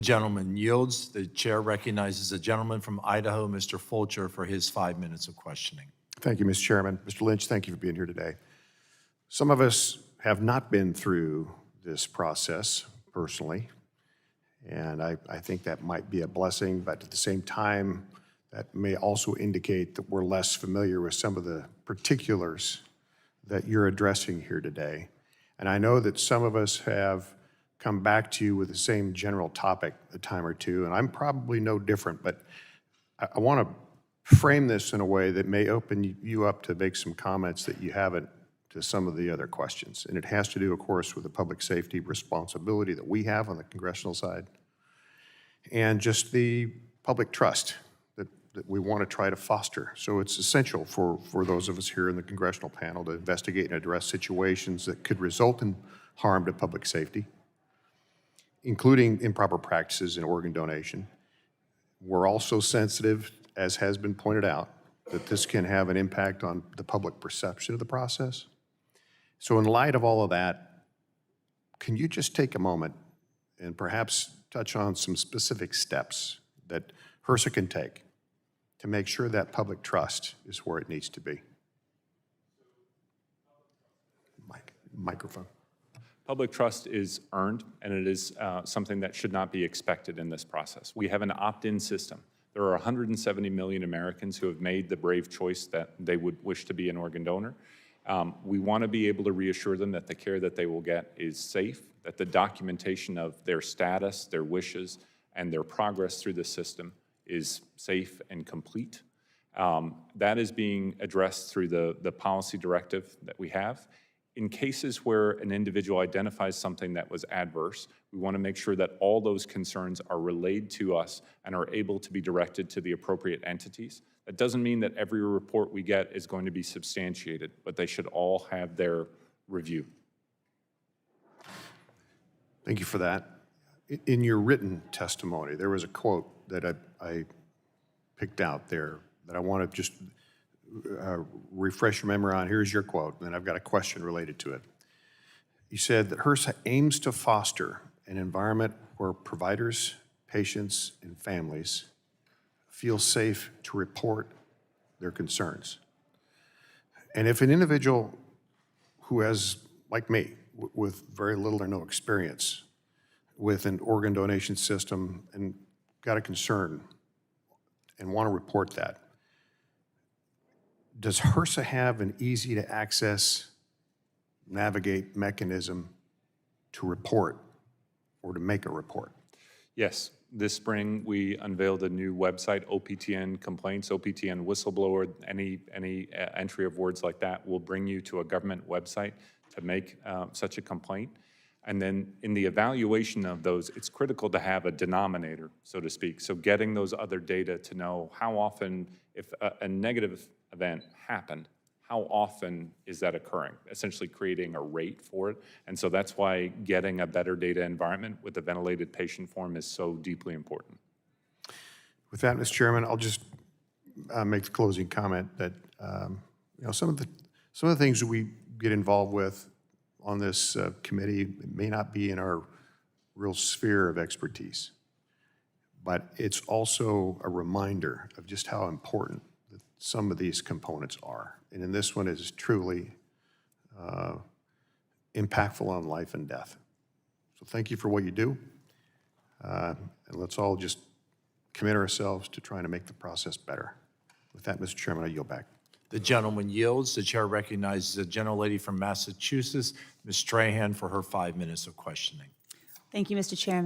Gentleman yields. The chair recognizes the gentleman from Idaho, Mr. Fulcher, for his 5 minutes of questioning. Thank you, Mr. Chairman. Mr. Lynch, thank you for being here today. Some of us have not been through this process personally, and I think that might be a blessing, but at the same time, that may also indicate that we're less familiar with some of the particulars that you're addressing here today. And I know that some of us have come back to you with the same general topic a time or two, and I'm probably no different, but I want to frame this in a way that may open you up to make some comments that you haven't to some of the other questions. And it has to do, of course, with the public safety responsibility that we have on the congressional side and just the public trust that we want to try to foster. So it's essential for those of us here in the congressional panel to investigate and address situations that could result in harm to public safety, including improper practices in organ donation. We're also sensitive, as has been pointed out, that this can have an impact on the public perception of the process. So in light of all of that, can you just take a moment and perhaps touch on some specific steps that HRSA can take to make sure that public trust is where it needs to be? Microphone. Public trust is earned, and it is something that should not be expected in this process. We have an opt-in system. There are 170 million Americans who have made the brave choice that they would wish to be an organ donor. We want to be able to reassure them that the care that they will get is safe, that the documentation of their status, their wishes, and their progress through the system is safe and complete. That is being addressed through the policy directive that we have. In cases where an individual identifies something that was adverse, we want to make sure that all those concerns are relayed to us and are able to be directed to the appropriate entities. That doesn't mean that every report we get is going to be substantiated, but they should all have their review. Thank you for that. In your written testimony, there was a quote that I picked out there that I want to just refresh your memory on. Here's your quote, and then I've got a question related to it. You said that HRSA aims to foster an environment where providers, patients, and families feel safe to report their concerns. And if an individual who has, like me, with very little or no experience with an organ donation system and got a concern and want to report that, does HRSA have an easy to access, navigate mechanism to report or to make a report? Yes, this spring we unveiled a new website, OPTN complaints, OPTN whistleblower, any entry of words like that will bring you to a government website to make such a complaint. And then in the evaluation of those, it's critical to have a denominator, so to speak. So getting those other data to know how often, if a negative event happened, how often is that occurring? Essentially creating a rate for it. And so that's why getting a better data environment with the ventilated patient form is so deeply important. With that, Mr. Chairman, I'll just make the closing comment that you know, some of the things that we get involved with on this committee may not be in our real sphere of expertise, but it's also a reminder of just how important some of these components are. And in this one, it is truly impactful on life and death. So thank you for what you do. And let's all just commit ourselves to trying to make the process better. With that, Mr. Chairman, I yield back. The gentleman yields. The chair recognizes the gentlelady from Massachusetts, Ms. Strahan, for her 5 minutes of questioning. Thank you, Mr. Chairman.